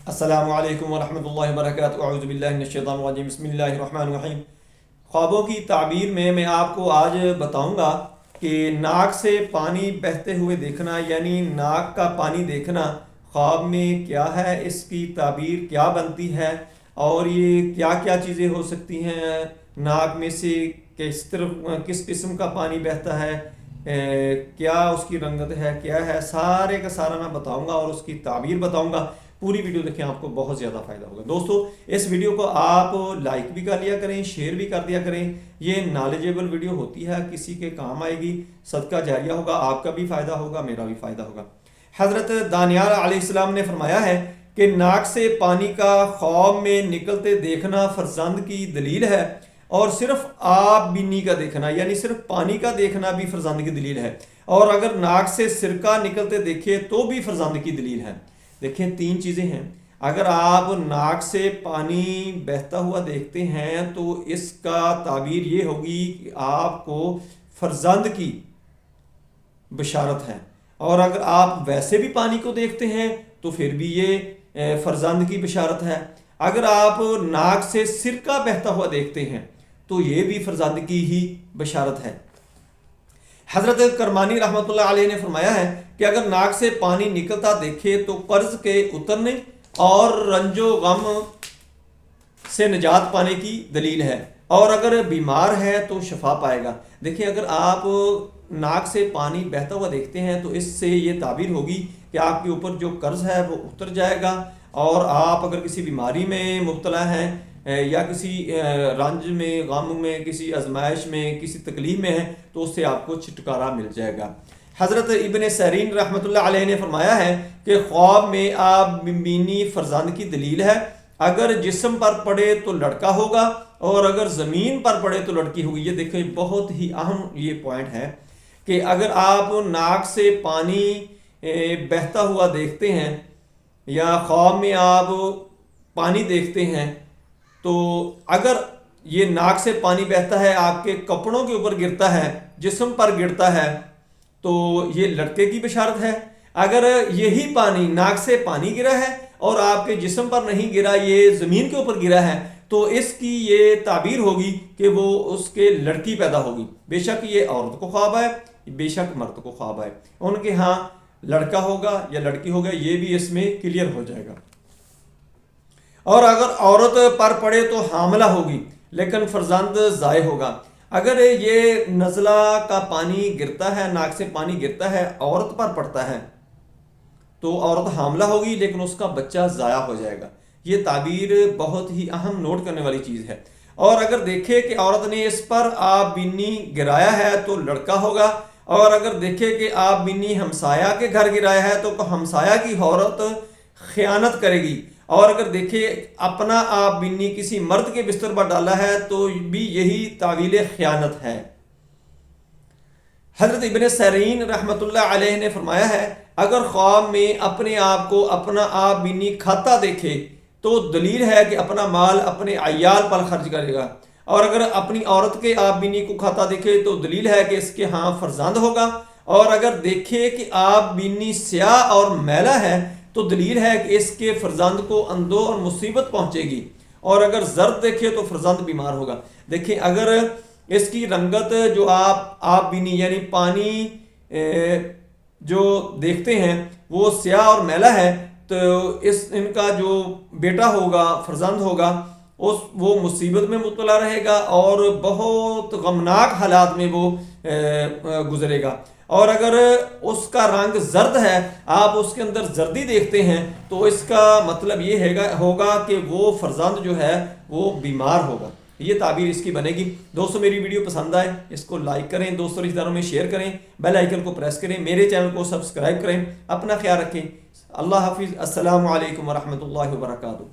السلام علیکم ورحمۃ اللہ وبرکاتہ۔ اعوذ باللہ من الشیطان الرجیم، بسم اللہ الرحمن الرحیم۔ خوابوں کی تعبیر میں آپ کو آج بتاؤں گا کہ ناک سے پانی بہتے ہوئے دیکھنا، یعنی ناک کا پانی دیکھنا خواب میں کیا ہے، اس کی تعبیر کیا بنتی ہے اور یہ کیا کیا چیزیں ہو سکتی ہیں ناک میں سے، کس قسم کا پانی بہتا ہے، کیا اس کی رنگت ہے، کیا ہے، سارے کا سارا میں بتاؤں گا اور اس کی تعبیر بتاؤں گا۔ پوری ویڈیو دیکھیں، آپ کو بہت زیادہ فائدہ ہوگا۔ دوستو اس ویڈیو کو آپ لائک بھی کر لیا کریں، شیئر بھی کر دیا کریں۔ یہ نالجیبل ویڈیو ہوتی ہے، کسی کے کام آئے گی، صدقہ جاریہ ہوگا، آپ کا بھی فائدہ ہوگا، میرا بھی فائدہ ہوگا۔ حضرت دانیال علیہ السلام نے فرمایا ہے کہ ناک سے پانی کا خواب میں نکلتے دیکھنا فرزند کی دلیل ہے، اور صرف آب بینی کا دیکھنا، یعنی صرف پانی کا دیکھنا بھی فرزند کی دلیل ہے، اور اگر ناک سے سرکہ نکلتے دیکھے تو بھی فرزند کی دلیل ہے۔ دیکھیں، تین چیزیں ہیں۔ اگر آپ ناک سے پانی بہتا ہوا دیکھتے ہیں تو اس کا تعبیر یہ ہوگی کہ آپ کو فرزند کی بشارت ہے، اور اگر آپ ویسے بھی پانی کو دیکھتے ہیں تو پھر بھی یہ فرزند کی بشارت ہے۔ اگر آپ ناک سے سرکہ بہتا ہوا دیکھتے ہیں تو یہ بھی فرزند کی ہی بشارت ہے۔ حضرت کرمانی رحمۃ اللہ علیہ نے فرمایا ہے کہ اگر ناک سے پانی نکلتا دیکھے تو قرض کے اترنے اور رنج و غم سے نجات پانے کی دلیل ہے، اور اگر بیمار ہے تو شفا پائے گا۔ دیکھیں، اگر آپ ناک سے پانی بہتا ہوا دیکھتے ہیں تو اس سے یہ تعبیر ہوگی کہ آپ کے اوپر جو قرض ہے وہ اتر جائے گا، اور آپ اگر کسی بیماری میں مبتلا ہیں یا کسی رنج میں، غم میں، کسی آزمائش میں، کسی تکلیف میں ہے تو اس سے آپ کو چھٹکارا مل جائے گا۔ حضرت ابن سیرین رحمۃ اللہ علیہ نے فرمایا ہے کہ خواب میں آپ بینی فرزند کی دلیل ہے۔ اگر جسم پر پڑے تو لڑکا ہوگا، اور اگر زمین پر پڑے تو لڑکی ہوگی۔ یہ دیکھیں، بہت ہی اہم یہ پوائنٹ ہے کہ اگر آپ ناک سے پانی بہتا ہوا دیکھتے ہیں یا خواب میں آپ پانی دیکھتے ہیں، تو اگر یہ ناک سے پانی بہتا ہے، آپ کے کپڑوں کے اوپر گرتا ہے، جسم پر گرتا ہے، تو یہ لڑکے کی بشارت ہے۔ اگر یہی پانی ناک سے پانی گرا ہے اور آپ کے جسم پر نہیں گرا، یہ زمین کے اوپر گرا ہے، تو اس کی یہ تعبیر ہوگی کہ وہ اس کے لڑکی پیدا ہوگی۔ بے شک یہ عورت کو خواب آئے، بے شک مرد کو خواب آئے، ان کے ہاں لڑکا ہوگا یا لڑکی ہوگا، یہ بھی اس میں کلیئر ہو جائے گا۔ اور اگر عورت پر پڑے تو حاملہ ہوگی لیکن فرزند ضائع ہوگا۔ اگر یہ نزلہ کا پانی گرتا ہے، ناک سے پانی گرتا ہے، عورت پر پڑتا ہے، تو عورت حاملہ ہوگی لیکن اس کا بچہ ضائع ہو جائے گا۔ یہ تعبیر بہت ہی اہم نوٹ کرنے والی چیز ہے۔ اور اگر دیکھے کہ عورت نے اس پر آب بینی گرایا ہے تو لڑکا ہوگا، اور اگر دیکھے کہ آب بینی ہمسایہ کے گھر گرایا ہے تو ہمسایہ کی عورت خیانت کرے گی، اور اگر دیکھے اپنا آب بینی کسی مرد کے بستر پر ڈالا ہے تو بھی یہی تعویل خیانت ہے۔ حضرت ابن سیرین رحمۃ اللہ علیہ نے فرمایا ہے اگر خواب میں اپنے آپ کو اپنا آب بینی کھاتا دیکھے تو دلیل ہے کہ اپنا مال اپنے عیال پر خرچ کرے گا، اور اگر اپنی عورت کے آب بینی کو کھاتا دیکھے تو دلیل ہے کہ اس کے ہاں فرزند ہوگا، اور اگر دیکھے کہ آب بینی سیاہ اور میلا ہے تو دلیل ہے کہ اس کے فرزند کو اندو اور مصیبت پہنچے گی، اور اگر زرد دیکھے تو فرزند بیمار ہوگا۔ دیکھیں، اگر اس کی رنگت جو آپ بینی یعنی پانی جو دیکھتے ہیں وہ سیاہ اور میلا ہے تو ان کا جو بیٹا ہوگا، فرزند ہوگا، وہ مصیبت میں مبتلا رہے گا اور بہت غمناک حالات میں وہ گزرے گا۔ اور اگر اس کا رنگ زرد ہے، آپ اس کے اندر زردی دیکھتے ہیں، تو اس کا مطلب یہ ہوگا کہ وہ فرزند جو ہے وہ بیمار ہوگا۔ یہ تعبیر اس کی بنے گی۔ دوستو میری ویڈیو پسند آئے اس کو لائک کریں، دوستوں رشتہ داروں میں شیئر کریں، بیل آئیکن کو پریس کریں، میرے چینل کو سبسکرائب کریں۔ اپنا خیال رکھیں۔ اللہ حافظ۔ السلام علیکم ورحمۃ اللہ وبرکاتہ۔